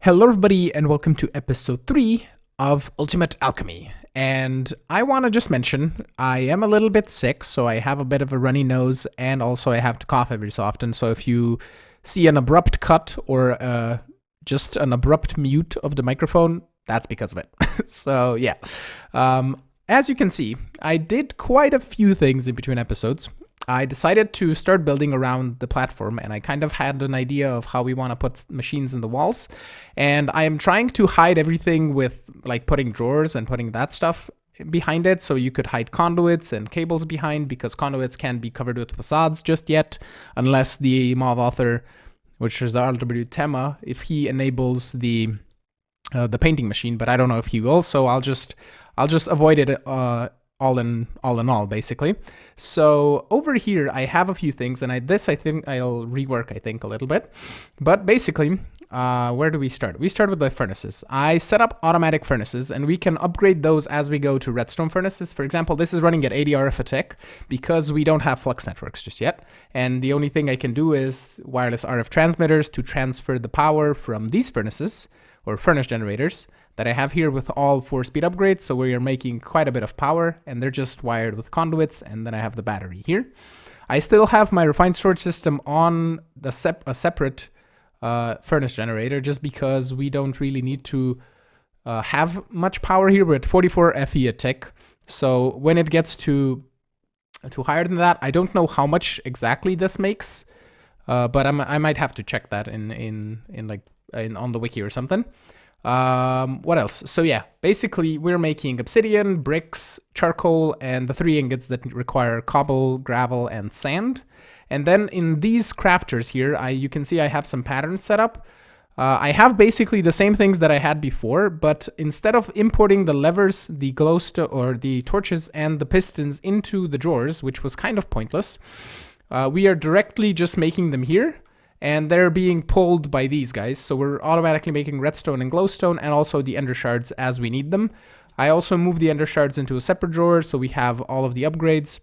Hello everybody and welcome to episode 3 of Ultimate Alchemy. And I want to just mention, I am a little bit sick, so I have a bit of a runny nose and also I have to cough every so often. So if you see an abrupt cut or just an abrupt mute of the microphone, that's because of it. So yeah, as you can see, I did quite a few things in between episodes. I decided to start building around the platform, and I kind of had an idea of how we want to put machines in the walls. And I am trying to hide everything with like putting drawers and putting that stuff behind it, so you could hide conduits and cables behind, because conduits can't be covered with facades just yet, unless the mod author, which is RWTema, if he enables the painting machine. But I don't know if he will, so I'll just avoid it all in all, basically. So over here, I have a few things, and I think I'll rework, a little bit. But basically, where do we start? We start with the furnaces. I set up automatic furnaces, and we can upgrade those as we go to redstone furnaces. For example, this is running at 80 RF a tick because we don't have Flux networks just yet. And the only thing I can do is wireless RF transmitters to transfer the power from these furnaces, or furnace generators, that I have here with all 4 speed upgrades. So we are making quite a bit of power, and they're just wired with conduits, and then I have the battery here. I still have my refined storage system on a separate furnace generator, just because we don't really need to have much power here. We're at 44 FE a tick. So when it gets to higher than that, I don't know how much exactly this makes, but I might have to check that on the wiki or something. What else? So yeah, basically we're making obsidian, bricks, charcoal, and the 3 ingots that require cobble, gravel, and sand. And then in these crafters here, you can see I have some patterns set up. I have basically the same things that I had before, but instead of importing the levers, the glowstone, or the torches and the pistons into the drawers, which was kind of pointless, we are directly just making them here. And they're being pulled by these guys. So we're automatically making redstone and glowstone, and also the ender shards as we need them. I also moved the ender shards into a separate drawer, so we have all of the upgrades.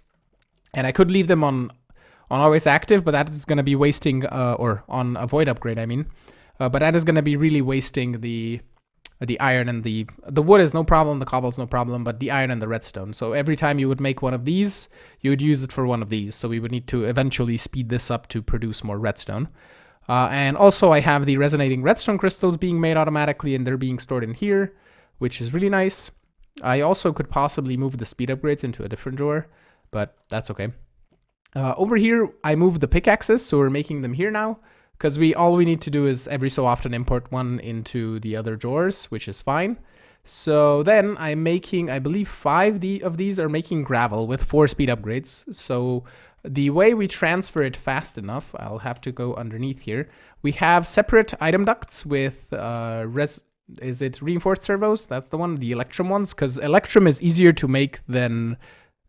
And I could leave them on always active, but that is going to be wasting, or on avoid upgrade, I mean. But that is going to be really wasting the iron, and the wood is no problem, the cobble is no problem, but the iron and the redstone. So every time you would make one of these, you would use it for one of these. So we would need to eventually speed this up to produce more redstone. And also I have the resonating redstone crystals being made automatically, and they're being stored in here, which is really nice. I also could possibly move the speed upgrades into a different drawer, but that's okay. Over here, I moved the pickaxes, so we're making them here now, because all we need to do is every so often import one into the other drawers, which is fine. So then I'm making, I believe 5 of these are making gravel with 4 speed upgrades. So the way we transfer it fast enough, I'll have to go underneath here. We have separate item ducts with is it reinforced servos? That's the one, the electrum ones, because electrum is easier to make than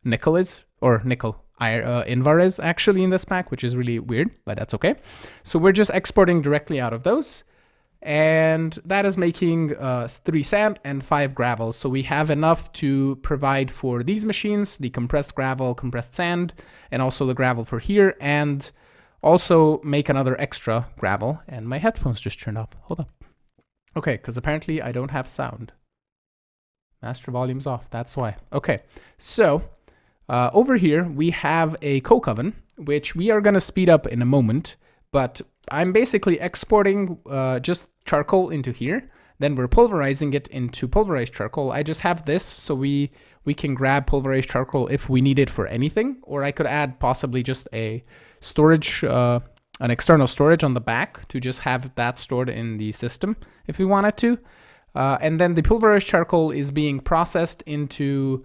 nickel is, or nickel. Invar is actually in this pack, which is really weird, but that's okay. So we're just exporting directly out of those, and that is making 3 sand and 5 gravel. So we have enough to provide for these machines, the compressed gravel, compressed sand, and also the gravel for here, and also make another extra gravel. And my headphones just turned off. Hold up. Okay, because apparently I don't have sound. Master volume's off, that's why. Okay, so over here, we have a coke oven, which we are going to speed up in a moment, but I'm basically exporting just charcoal into here. Then we're pulverizing it into pulverized charcoal. I just have this, so we can grab pulverized charcoal if we need it for anything, or I could add possibly just a storage, an external storage on the back to just have that stored in the system if we wanted to. And then the pulverized charcoal is being processed into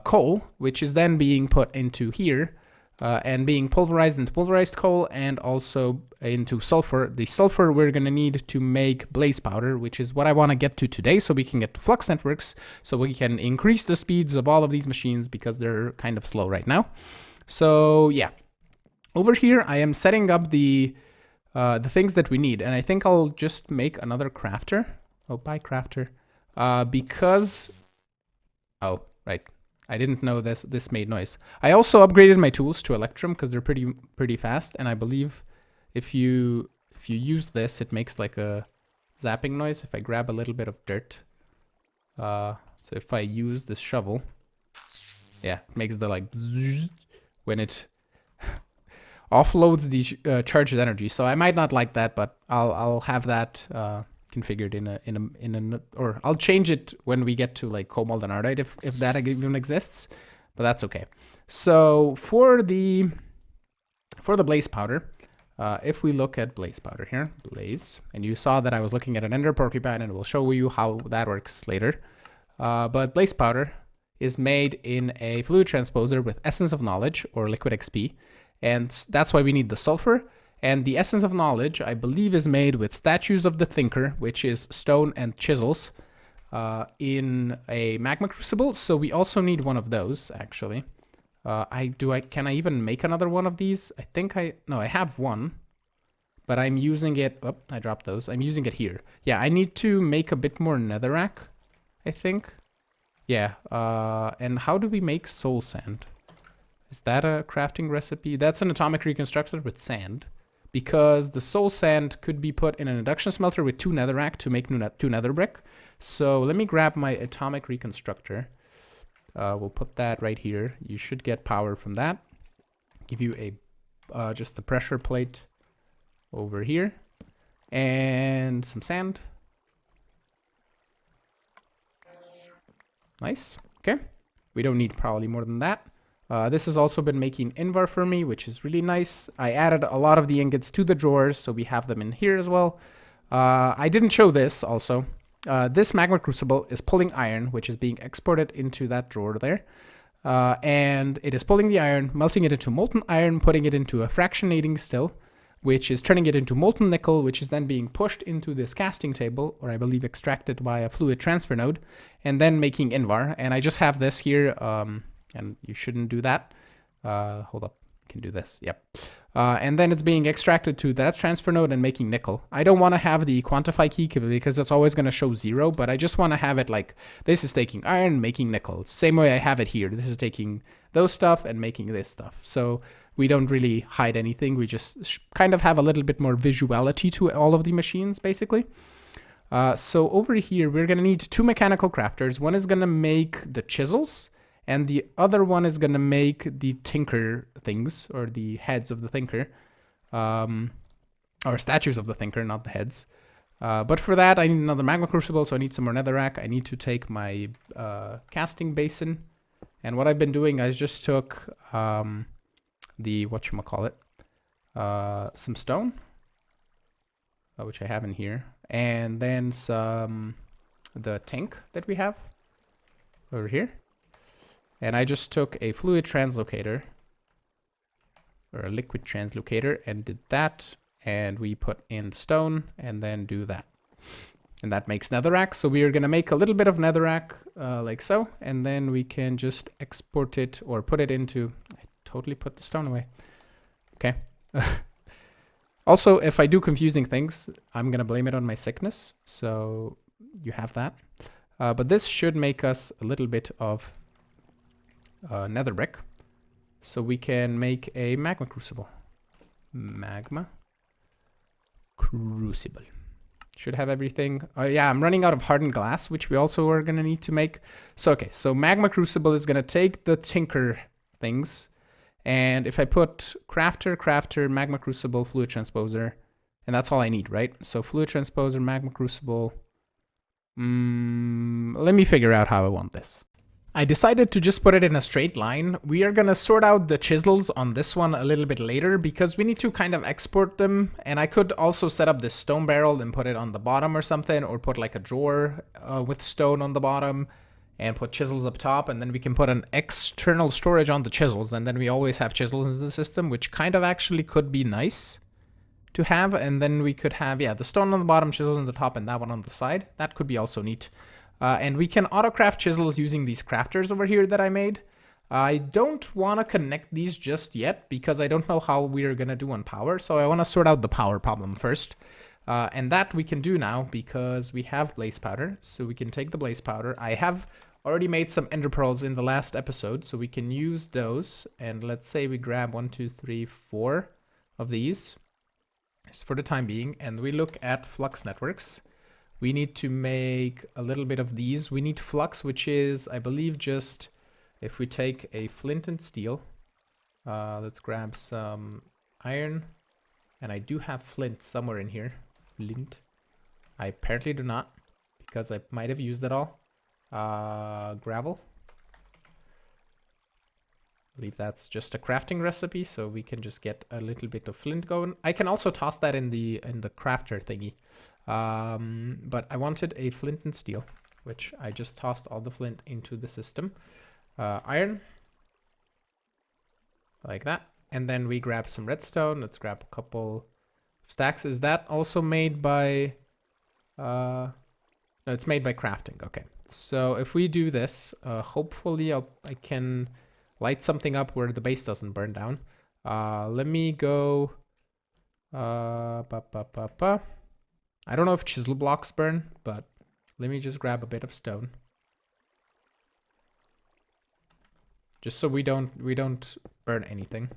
coal, which is then being put into here and being pulverized into pulverized coal, and also into sulfur. The sulfur we're going to need to make blaze powder, which is what I want to get to today, so we can get to Flux networks, so we can increase the speeds of all of these machines because they're kind of slow right now. So yeah, over here I am setting up the things that we need, and I think I'll just make another crafter. Oh, buy crafter, because right. I didn't know this made noise. I also upgraded my tools to electrum because they're pretty fast, and I believe if you use this, it makes like a zapping noise if I grab a little bit of dirt. So if I use this shovel, yeah, it makes the like when it offloads the charged energy. So I might not like that, but I'll have that configured in a or I'll change it when we get to like cobalt and ardite if that even exists, but that's okay. So for the blaze powder, if we look at blaze powder here, blaze, and you saw that I was looking at an ender porcupine, and we'll show you how that works later. But blaze powder is made in a fluid transposer with essence of knowledge or liquid XP, and that's why we need the sulfur. And the essence of knowledge, I believe, is made with statues of the thinker, which is stone and chisels, in a magma crucible. So we also need one of those, actually. Can I even make another one of these? No, I have one, but I'm using it. Oh, I dropped those. I'm using it here. Yeah, I need to make a bit more netherrack, I think. Yeah, and how do we make soul sand? Is that a crafting recipe? That's an atomic reconstructor with sand, because the soul sand could be put in an induction smelter with 2 netherrack to make 2 nether brick. So let me grab my atomic reconstructor. We'll put that right here. You should get power from that. Give you a just a pressure plate over here and some sand. Nice. Okay. We don't need probably more than that. This has also been making invar for me, which is really nice. I added a lot of the ingots to the drawers, so we have them in here as well. I didn't show this also. This magma crucible is pulling iron, which is being exported into that drawer there. And it is pulling the iron, melting it into molten iron, putting it into a fractionating still, which is turning it into molten nickel, which is then being pushed into this casting table, or I believe extracted by a fluid transfer node, and then making invar. And I just have this here, and you shouldn't do that. Hold up, I can do this, yep. And then it's being extracted to that transfer node and making nickel. I don't want to have the quantify key because it's always going to show 0, but I just want to have it like, this is taking iron, making nickel. Same way I have it here. This is taking those stuff and making this stuff. So we don't really hide anything. We just kind of have a little bit more visuality to all of the machines, basically. So over here, we're going to need 2 mechanical crafters. One is going to make the chisels, and the other one is going to make the tinker things, or the heads of the thinker, or statues of the thinker, not the heads. But for that, I need another magma crucible, so I need some more netherrack. I need to take my casting basin. And what I've been doing, I just took the, whatchamacallit, some stone, which I have in here, and then the tank that we have over here. And I just took a fluid translocator, or a liquid translocator, and did that. And we put in stone and then do that. And that makes netherrack. So we are going to make a little bit of netherrack like so. And then we can just export it or put it into... I totally put the stone away. Okay. Also, if I do confusing things, I'm going to blame it on my sickness. So you have that. But this should make us a little bit of... nether brick, so we can make a magma crucible. Magma crucible should have everything. Yeah, I'm running out of hardened glass, which we also are gonna need to make. So okay, so magma crucible is gonna take the tinker things, and if I put crafter, magma crucible, fluid transposer, and that's all I need, right? So fluid transposer, magma crucible. Let me figure out how I want this. I decided to just put it in a straight line. We are going to sort out the chisels on this one a little bit later because we need to kind of export them. And I could also set up this stone barrel and put it on the bottom or something, or put like a drawer with stone on the bottom and put chisels up top. And then we can put an external storage on the chisels. And then we always have chisels in the system, which kind of actually could be nice to have. And then we could have, yeah, the stone on the bottom, chisels on the top, and that one on the side. That could be also neat. And we can autocraft chisels using these crafters over here that I made. I don't want to connect these just yet because I don't know how we're going to do on power. So I want to sort out the power problem first. And that we can do now because we have blaze powder. So we can take the blaze powder. I have already made some ender pearls in the last episode, so we can use those. And let's say we grab 1, 2, 3, 4 of these just for the time being. And we look at Flux networks. we need to make a little bit of these. We need flux, which is, I believe, just if we take a flint and steel. Let's grab some iron. And I do have flint somewhere in here. Flint. I apparently do not, because I might have used it all. Gravel. I believe that's just a crafting recipe, so we can just get a little bit of flint going. I can also toss that in the crafter thingy. But I wanted a flint and steel, which I just tossed all the flint into the system. Iron. Like that. And then we grab some redstone. Let's grab a couple stacks. Is that also made by... no, it's made by crafting. Okay. So if we do this, hopefully I can light something up where the base doesn't burn down. Let me go... I don't know if chisel blocks burn, but let me just grab a bit of stone. Just so we don't burn anything.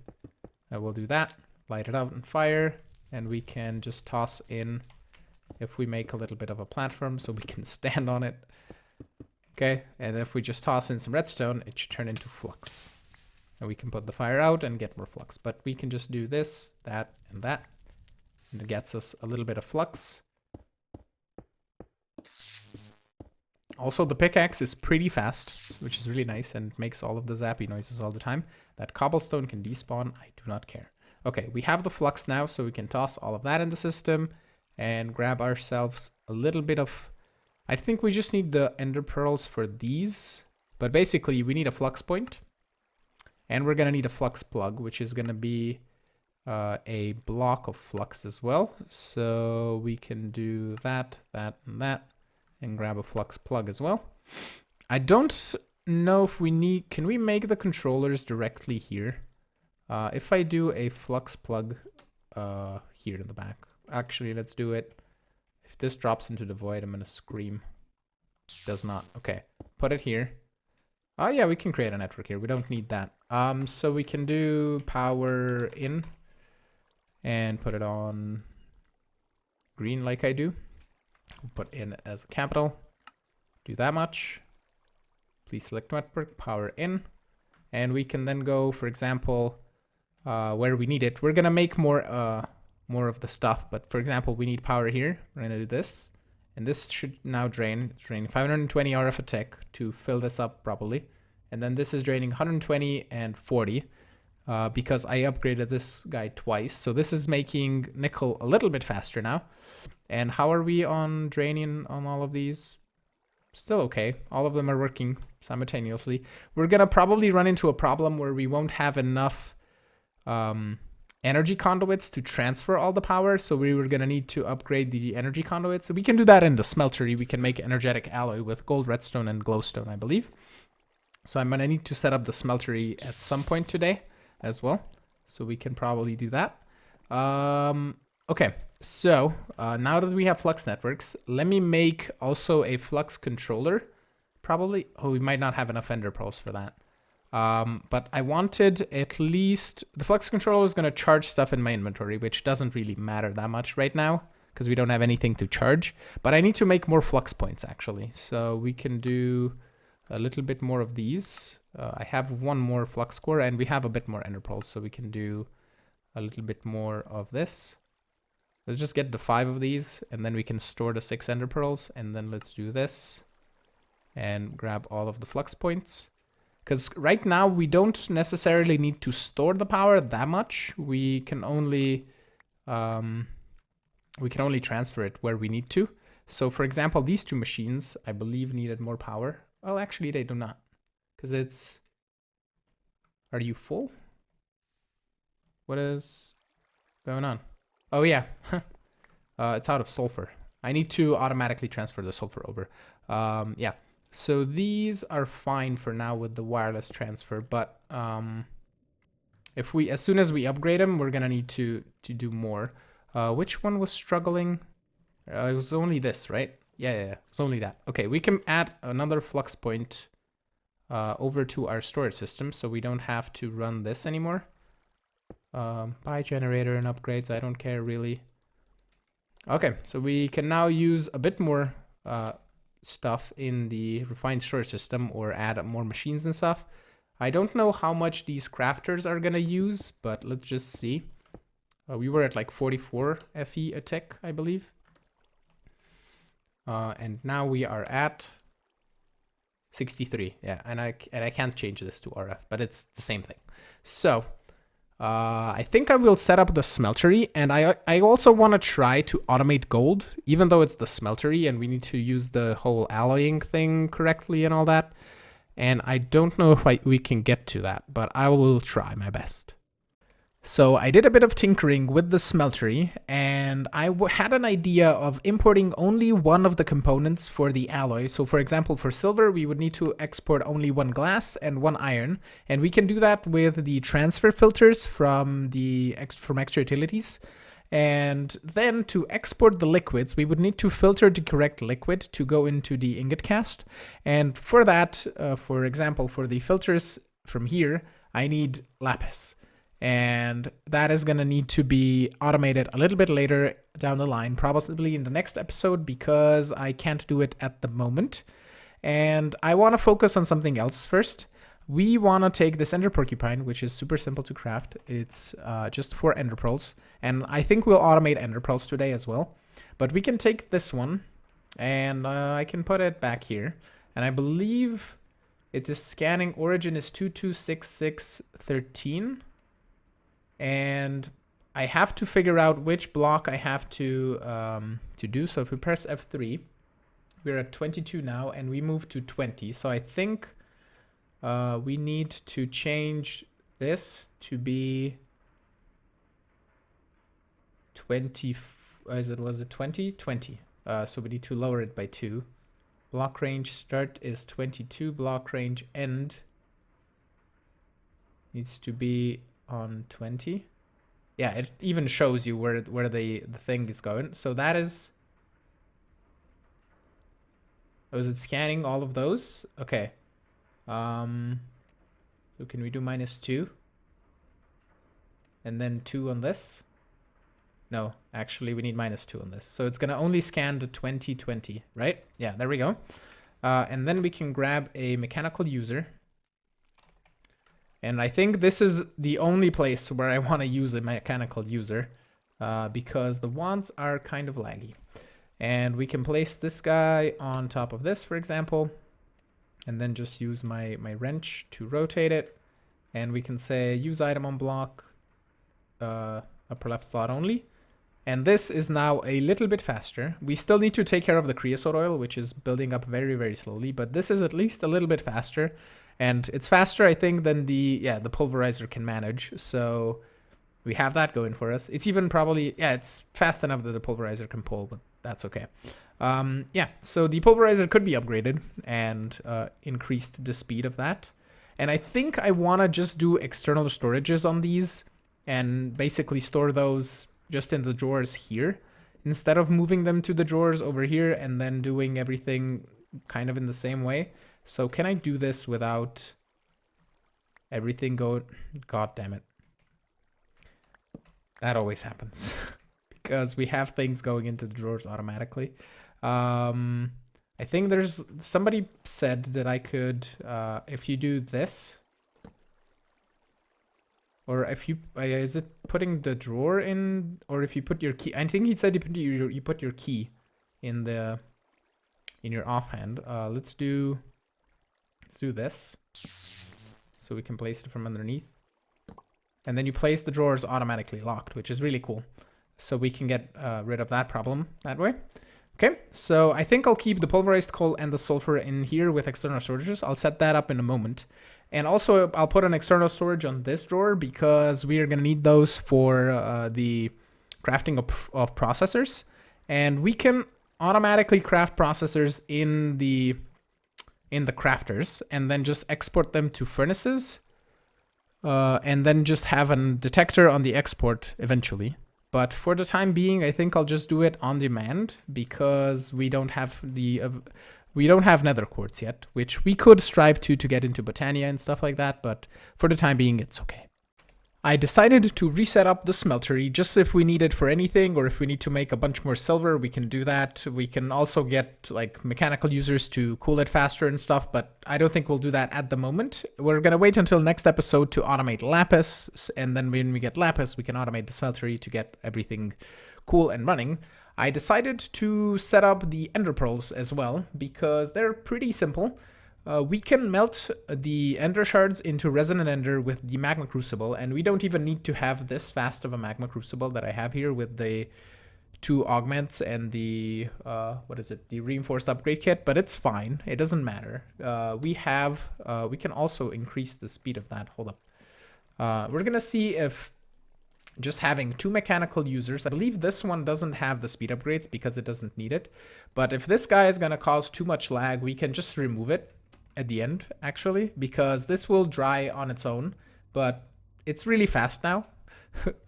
I will do that. Light it out on fire, and we can just toss in, if we make a little bit of a platform so we can stand on it. Okay, and if we just toss in some redstone, it should turn into flux. And we can put the fire out and get more flux. But we can just do this, that, and that. And it gets us a little bit of flux. Also, the pickaxe is pretty fast, which is really nice and makes all of the zappy noises all the time. That cobblestone can despawn. I do not care. Okay, we have the flux now, so we can toss all of that in the system and grab ourselves a little bit of... I think we just need the ender pearls for these. But basically, we need a flux point. And we're going to need a flux plug, which is going to be a block of flux as well. So we can do that, that, and that. And grab a flux plug as well. I don't know if we need... Can we make the controllers directly here? If I do a flux plug here in the back. Actually, let's do it. If this drops into the void, I'm going to scream. Does not. Okay. Put it here. Oh, yeah, we can create a network here. We don't need that. So we can do power in. And put it on green like I do. Put in as a capital. Do that much. Please select network, power in. And we can then go, for example, where we need it. We're going to make more of the stuff. But for example, we need power here. We're going to do this. And this should now drain. It's draining 520 RF a tick to fill this up properly. And then this is draining 120 and 40 because I upgraded this guy twice. So this is making nickel a little bit faster now. And how are we on draining on all of these? Still okay. All of them are working simultaneously. We're going to probably run into a problem where we won't have enough energy conduits to transfer all the power. So we were going to need to upgrade the energy conduits. So we can do that in the smeltery. We can make energetic alloy with gold, redstone, and glowstone, I believe. So I'm going to need to set up the smeltery at some point today as well. So we can probably do that. Okay. So now that we have flux networks, let me make also a flux controller. Probably. Oh, we might not have enough ender pearls for that. But I wanted at least... The flux controller is going to charge stuff in my inventory, which doesn't really matter that much right now because we don't have anything to charge. But I need to make more flux points, actually. So we can do a little bit more of these. I have one more flux core, and we have a bit more ender pearls, so we can do a little bit more of this. Let's just get the 5 of these, and then we can store the 6 ender pearls, and then let's do this and grab all of the flux points. Because right now we don't necessarily need to store the power that much. We can only transfer it where we need to. So for example, these 2 machines, I believe, needed more power. Well, actually they do not, because it's... Are you full? What is going on? Oh yeah, it's out of sulfur. I need to automatically transfer the sulfur over. Yeah, so these are fine for now with the wireless transfer, but if we, as soon as we upgrade them, we're gonna need to do more. Which one was struggling? It was only this, right? Yeah, it was only that. Okay, we can add another flux point over to our storage system, so we don't have to run this anymore. Buy generator and upgrades, I don't care really. Okay, so we can now use a bit more stuff in the refined storage system, or add more machines and stuff. I don't know how much these crafters are gonna use, but let's just see. We were at like 44 FE a tick, I believe. And now we are at 63. Yeah, and I can't change this to RF, but it's the same thing. So I think I will set up the smeltery, and I also want to try to automate gold, even though it's the smeltery and we need to use the whole alloying thing correctly and all that. And I don't know if we can get to that, but I will try my best. So I did a bit of tinkering with the smeltery, and I had an idea of importing only one of the components for the alloy. So for example, for silver, we would need to export only one glass and one iron. And we can do that with the transfer filters from extra utilities. And then to export the liquids, we would need to filter the correct liquid to go into the ingot cast. And for that, for example, for the filters from here, I need lapis. And that is going to need to be automated a little bit later down the line, probably in the next episode, because I can't do it at the moment. And I want to focus on something else first. We want to take this ender porcupine, which is super simple to craft. It's just 4 ender pearls. And I think we'll automate ender pearls today as well. But we can take this one, and I can put it back here. And I believe it is scanning origin is 226613. And I have to figure out which block I have to do. So if we press F3, we're at 22 now, and we move to 20. So I think we need to change this to be 20. Was it 20? 20. So we need to lower it by 2. Block range start is 22. Block range end needs to be on 20. Yeah, it even shows you where the thing is going. So that is... Oh, is it scanning all of those? Okay. So can we do -2? And then 2 on this? No, actually we need -2 on this. So it's gonna only scan the 2020, right? Yeah, there we go. And then we can grab a mechanical user. And I think this is the only place where I want to use a mechanical user, because the wands are kind of laggy. And we can place this guy on top of this, for example, and then just use my wrench to rotate it. And we can say use item on block, upper left slot only. And this is now a little bit faster. We still need to take care of the creosote oil, which is building up very, very slowly, but this is at least a little bit faster. And it's faster, I think, than the pulverizer can manage. So we have that going for us. It's even probably, it's fast enough that the pulverizer can pull, but that's okay. So the pulverizer could be upgraded and increased the speed of that. And I think I want to just do external storages on these and basically store those just in the drawers here, instead of moving them to the drawers over here and then doing everything kind of in the same way. So can I do this without everything going? God damn it. That always happens because we have things going into the drawers automatically. I think somebody said that I could, if you do this, or if you, is it putting the drawer in, or if you put your key? I think he said you put your key in your offhand. Let's do this, so we can place it from underneath, and then you place the drawers automatically locked, which is really cool. So we can get rid of that problem that way. Okay, so I think I'll keep the pulverized coal and the sulfur in here with external storages. I'll set that up in a moment. And also I'll put an external storage on this drawer because we are going to need those for the crafting of processors. And we can automatically craft processors in the crafters and then just export them to furnaces. And then just have a detector on the export eventually. But for the time being, I think I'll just do it on demand because we don't have nether quartz yet, which we could strive to get into Botania and stuff like that. But for the time being, it's okay. I decided to reset up the smeltery just if we need it for anything, or if we need to make a bunch more silver, we can do that. We can also get like mechanical users to cool it faster and stuff, but I don't think we'll do that at the moment. We're gonna wait until next episode to automate lapis, and then when we get lapis, we can automate the smeltery to get everything cool and running. I decided to set up the ender pearls as well because they're pretty simple. We can melt the ender shards into resonant ender with the magma crucible, and we don't even need to have this fast of a magma crucible that I have here with the 2 augments and the the reinforced upgrade kit, but it's fine. It doesn't matter. We can also increase the speed of that. Hold up. We're gonna see if just having 2 mechanical users, I believe this one doesn't have the speed upgrades because it doesn't need it, but if this guy is gonna cause too much lag, we can just remove it at the end, actually, because this will dry on its own, but it's really fast now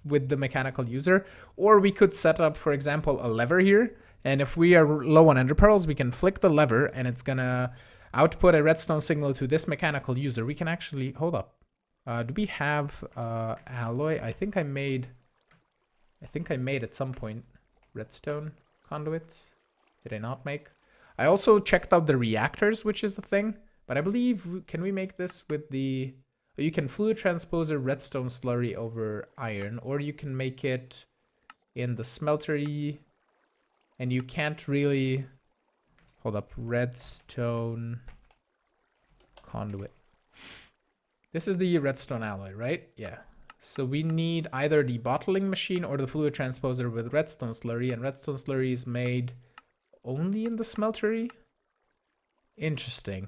with the mechanical user. Or we could set up, for example, a lever here, and if we are low on ender pearls, we can flick the lever and it's gonna output a redstone signal to this mechanical user. We can actually, hold up. Do we have alloy? I think I made at some point redstone conduits. Did I not make? I also checked out the reactors, which is the thing. But I believe, can we make this with the, you can fluid transpose a redstone slurry over iron, or you can make it in the smeltery, and you can't really, hold up, redstone conduit. This is the redstone alloy, right? Yeah. So we need either the bottling machine or the fluid transposer with redstone slurry, and redstone slurry is made only in the smeltery? Interesting.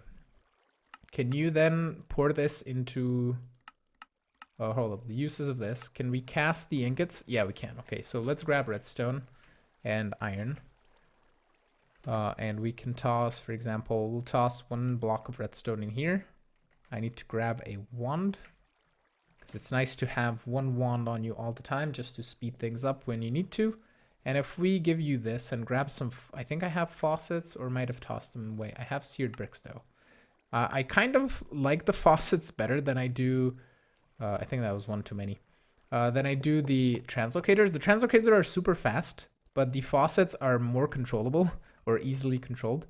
Can you then pour this into... Oh, hold up. The uses of this. Can we cast the ingots? Yeah, we can. Okay, so let's grab redstone and iron. And we can toss, for example, we'll toss 1 block of redstone in here. I need to grab a wand, because it's nice to have 1 wand on you all the time just to speed things up when you need to. And if we give you this and grab some, I think I have faucets, or might have tossed them away. I have seared bricks though. I kind of like the faucets better than I do, I think that was 1 too many, than I do the translocators. The translocators are super fast, but the faucets are more controllable, or easily controlled,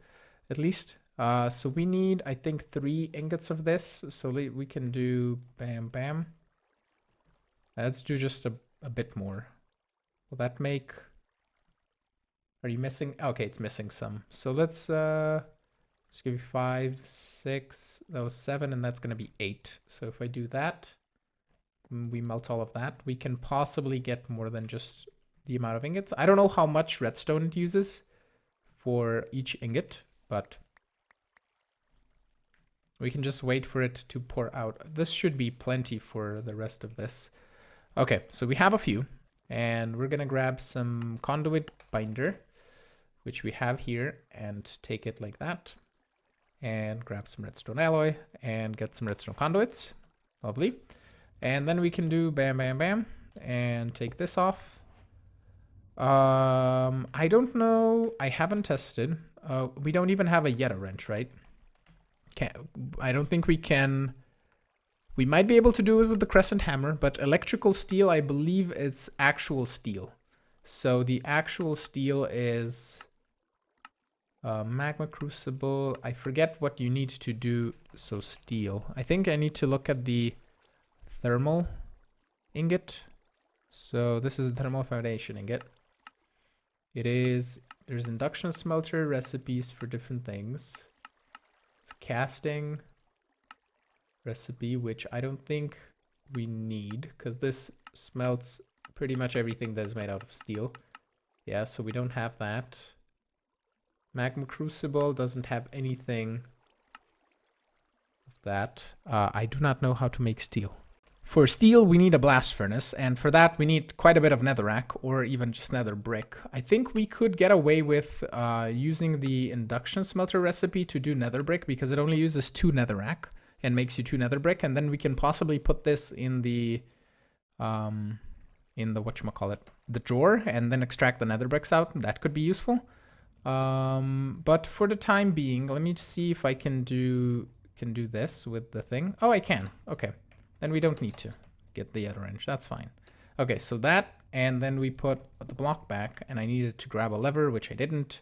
at least. So we need, I think, 3 ingots of this. So we can do bam, bam. Let's do just a bit more. Will that make... Are you missing? Okay, it's missing some. So let's give you 5, 6, that was 7, and that's going to be 8. So if I do that, we melt all of that. We can possibly get more than just the amount of ingots. I don't know how much redstone it uses for each ingot, but we can just wait for it to pour out. This should be plenty for the rest of this. Okay, so we have a few, and we're going to grab some conduit binder, which we have here, and take it like that, and grab some redstone alloy and get some redstone conduits. Lovely. And then we can do bam, bam, bam, and take this off. I don't know. I haven't tested. We don't even have a yet a wrench, right? I don't think we can. We might be able to do it with the crescent hammer, but electrical steel, I believe it's actual steel. So the actual steel is magma crucible. I forget what you need to do. So steel. I think I need to look at the thermal ingot. So this is the thermal foundation ingot. There's induction smelter recipes for different things. It's casting recipe, which I don't think we need, because this smelts pretty much everything that is made out of steel. Yeah, so we don't have that. Magma crucible doesn't have anything of that. I do not know how to make steel. For steel, we need a blast furnace, and for that we need quite a bit of netherrack, or even just nether brick. I think we could get away with using the induction smelter recipe to do nether brick, because it only uses 2 netherrack and makes you 2 nether brick, and then we can possibly put this in the whatchamacallit, the drawer, and then extract the nether bricks out. That could be useful. But for the time being, let me see if I can do this with the thing. Oh, I can. Okay. Then we don't need to. get the other wrench. That's fine. Okay, so that, and then we put the block back, and I needed to grab a lever, which I didn't.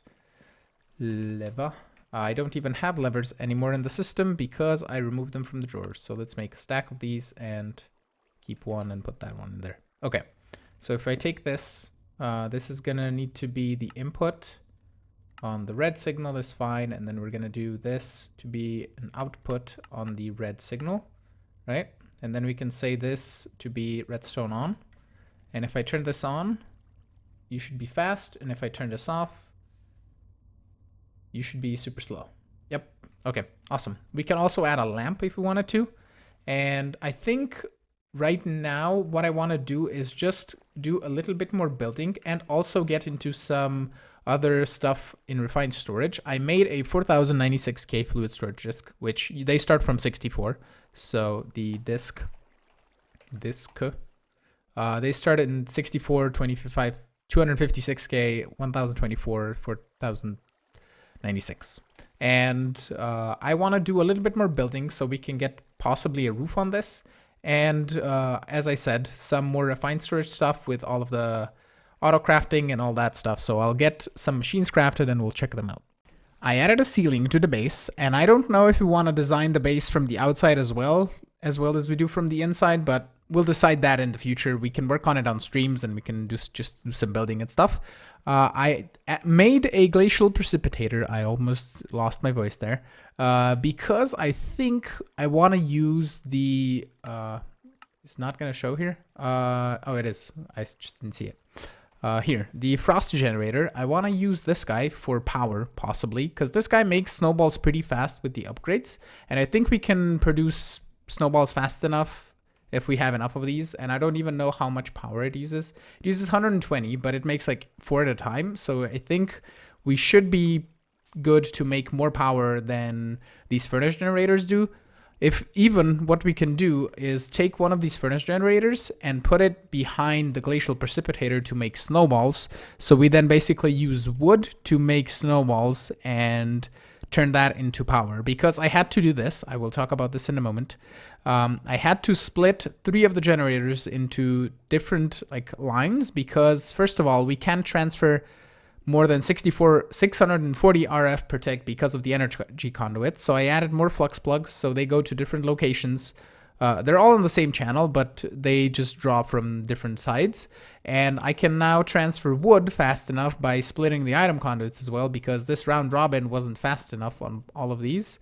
Lever. I don't even have levers anymore in the system because I removed them from the drawers. So let's make a stack of these and keep one and put that one in there. Okay, so if I take this, this is gonna need to be the input on the red signal is fine. And then we're gonna do this to be an output on the red signal, right? And then we can say this to be redstone on. And if I turn this on, you should be fast. And if I turn this off, you should be super slow. Yep. Okay, awesome. We can also add a lamp if we wanted to. And I think right now what I want to do is just do a little bit more building and also get into some other stuff in refined storage. I made a 4096K fluid storage disk, which they start from 64. So the disk, they started in 64, 25, 256K, 1024, 4096. And I want to do a little bit more building so we can get possibly a roof on this. And as I said, some more refined storage stuff with all of the auto crafting and all that stuff. So I'll get some machines crafted and we'll check them out. I added a ceiling to the base, and I don't know if we want to design the base from the outside as well as we do from the inside, but we'll decide that in the future. We can work on it on streams and we can just do some building and stuff. I made a glacial precipitator. I almost lost my voice there because I think I want to use the... it's not going to show here. Oh, it is. I just didn't see it. Here, the frost generator. I want to use this guy for power, possibly, because this guy makes snowballs pretty fast with the upgrades. And I think we can produce snowballs fast enough if we have enough of these. And I don't even know how much power it uses. It uses 120, but it makes like 4 at a time. So I think we should be good to make more power than these furnace generators do. If even what we can do is take one of these furnace generators and put it behind the glacial precipitator to make snowballs. So we then basically use wood to make snowballs and turn that into power. Because I had to do this, I will talk about this in a moment. I had to split 3 of the generators into different lines because first of all, we can't transfer more than 640 RF per tick because of the energy conduit. So I added more flux plugs so they go to different locations. They're all on the same channel, but they just draw from different sides. And I can now transfer wood fast enough by splitting the item conduits as well, because this round robin wasn't fast enough on all of these.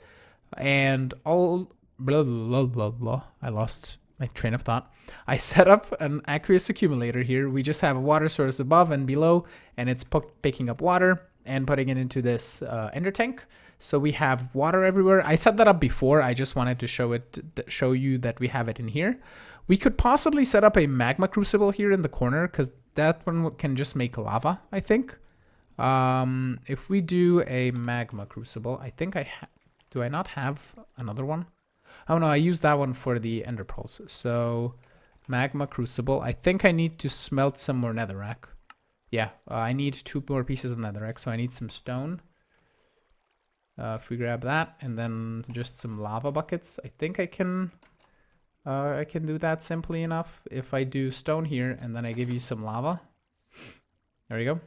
And all blah, blah, blah, blah. I lost my train of thought. I set up an aqueous accumulator here. We just have a water source above and below, and it's picking up water and putting it into this ender tank. So we have water everywhere. I set that up before. I just wanted to show you that we have it in here. We could possibly set up a magma crucible here in the corner because that one can just make lava, I think. If we do a magma crucible, I think do I not have another one? Oh no, I used that one for the ender pearls. So magma crucible. I think I need to smelt some more netherrack. Yeah, I need 2 more pieces of netherrack, so I need some stone. If we grab that and then just some lava buckets, I think I can do that simply enough. If I do stone here and then I give you some lava. There we go.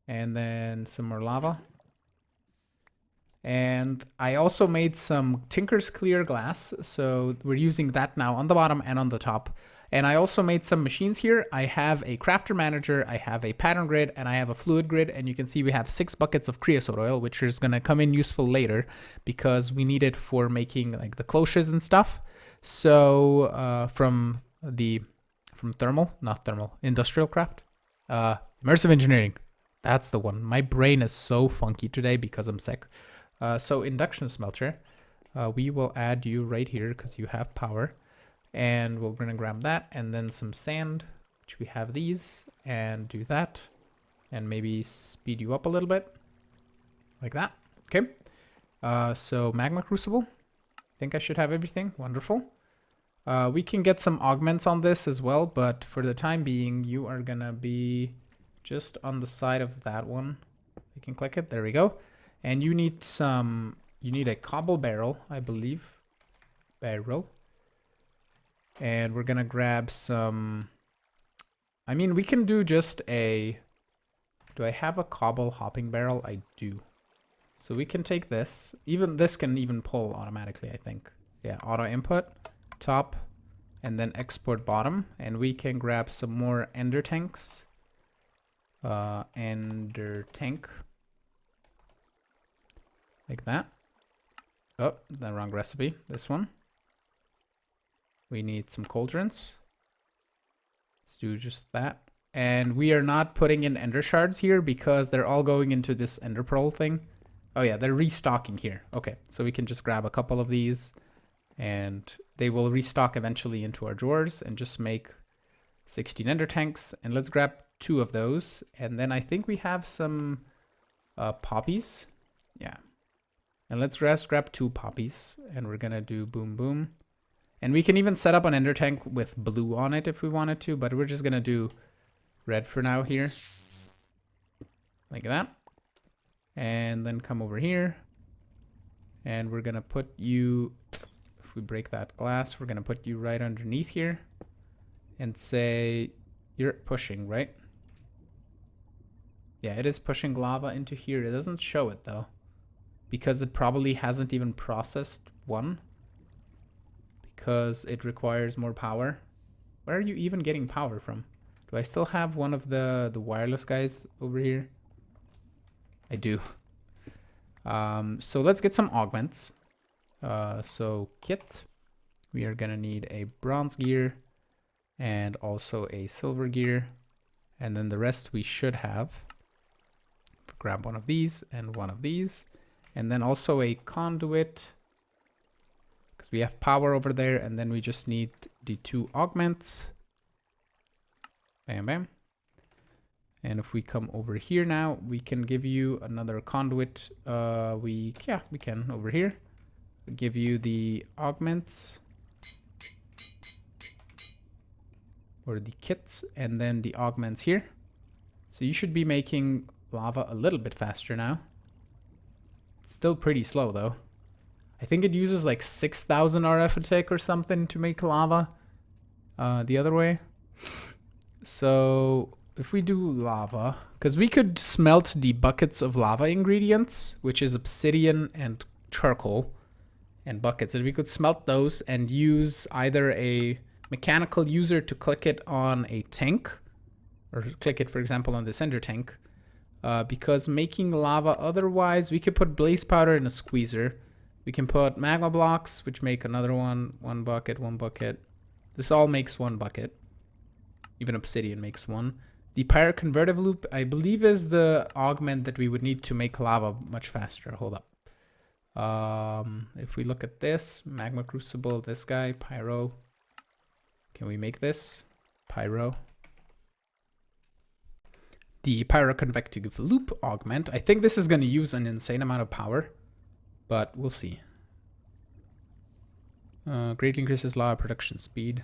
And then some more lava. And I also made some Tinker's Clear glass. So we're using that now on the bottom and on the top. And I also made some machines here. I have a crafter manager, I have a pattern grid, and I have a fluid grid. And you can see we have 6 buckets of creosote oil, which is going to come in useful later because we need it for making the cloches and stuff. So from industrial craft, immersive engineering. That's the one. My brain is so funky today because I'm sick. So induction smelter, we will add you right here because you have power. And we're going to grab that and then some sand, which we have these, and do that. And maybe speed you up a little bit. Like that. Okay. So magma crucible. I think I should have everything. Wonderful. We can get some augments on this as well, but for the time being, you are going to be just on the side of that one. You can click it. There we go. And you need a cobble barrel, I believe. Barrel. And we're gonna grab some, I mean, we can do just a, do I have a cobble hopping barrel? I do. So we can take this, even this can even pull automatically, I think. Yeah, auto input, top, and then export bottom. And we can grab some more ender tanks. Ender tank. Like that. Oh, the wrong recipe. This one. We need some cauldrons. Let's do just that. And we are not putting in ender shards here because they're all going into this ender pearl thing. Oh yeah, they're restocking here. Okay, so we can just grab a couple of these and they will restock eventually into our drawers and just make 16 ender tanks. And let's grab 2 of those. And then I think we have some poppies. Yeah. And let's just grab 2 poppies and we're gonna do boom, boom. And we can even set up an ender tank with blue on it if we wanted to, but we're just gonna do red for now here. Like that. And then come over here. And we're gonna put you, if we break that glass, we're gonna put you right underneath here. And say, you're pushing, right? Yeah, it is pushing lava into here. It doesn't show it though, because it probably hasn't even processed one. Because it requires more power. Where are you even getting power from? Do I still have one of the wireless guys over here? I do. So let's get some augments. So kit. We are gonna need a bronze gear and also a silver gear. And then the rest we should have. Grab one of these and one of these. And then also a conduit. Because we have power over there, and then we just need the 2 augments. Bam, bam. And if we come over here now, we can give you another conduit. We can over here. Give you the augments. Or the kits, and then the augments here. So you should be making lava a little bit faster now. It's still pretty slow though. I think it uses like 6,000 RF a tick or something to make lava the other way. So if we do lava, because we could smelt the buckets of lava ingredients, which is obsidian and charcoal and buckets, and we could smelt those and use either a mechanical user to click it on a tank, or click it, for example, on this ender tank, because making lava otherwise, we could put blaze powder in a squeezer. We can put magma blocks, which make another one bucket, 1 bucket. This all makes 1 bucket. Even obsidian makes 1. The pyre convertive loop, I believe, is the augment that we would need to make lava much faster. Hold up. If we look at this, magma crucible, this guy, pyro. Can we make this? Pyro. The pyroconvective loop augment. I think this is going to use an insane amount of power. But we'll see. Greatly increases lava production speed.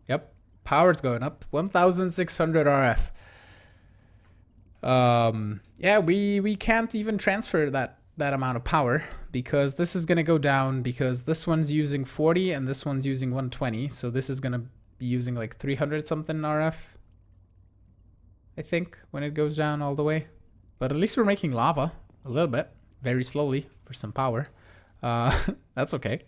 Yep, power's going up. 1,600 RF. Yeah, we can't even transfer that amount of power because this is gonna go down because this one's using 40 and this one's using 120. So this is gonna be using like 300 something RF. I think when it goes down all the way. But at least we're making lava a little bit. Very slowly for some power. That's okay.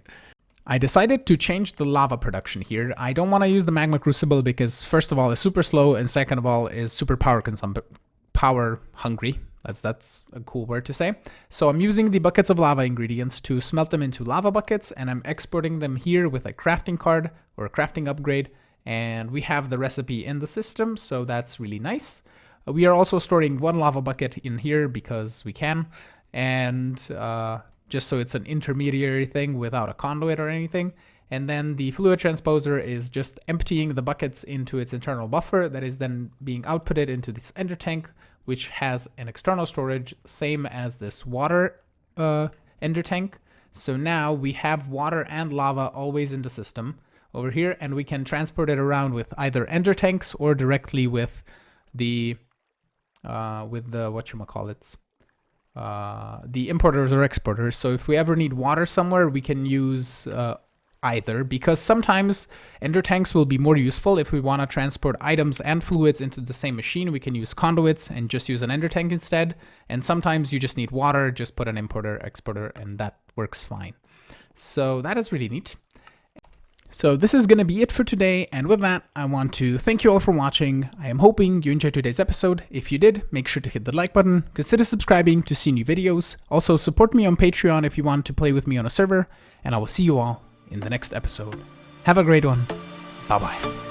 I decided to change the lava production here. I don't want to use the magma crucible because first of all it's super slow and second of all is super power hungry. That's a cool word to say. So I'm using the buckets of lava ingredients to smelt them into lava buckets and I'm exporting them here with a crafting card or a crafting upgrade, and we have the recipe in the system, so that's really nice. We are also storing 1 lava bucket in here because we can. And just so it's an intermediary thing without a conduit or anything. And then the fluid transposer is just emptying the buckets into its internal buffer that is then being outputted into this ender tank, which has an external storage, same as this water ender tank. So now we have water and lava always in the system over here, and we can transport it around with either ender tanks or directly with the whatchamacallits. The importers or exporters. So if we ever need water somewhere, we can use either, because sometimes ender tanks will be more useful. If we want to transport items and fluids into the same machine, we can use conduits and just use an ender tank instead. And sometimes you just need water, just put an importer, exporter, and that works fine. So that is really neat. So this is going to be it for today, and with that, I want to thank you all for watching. I am hoping you enjoyed today's episode. If you did, make sure to hit the like button, consider subscribing to see new videos. Also, support me on Patreon if you want to play with me on a server, and I will see you all in the next episode. Have a great one. Bye-bye.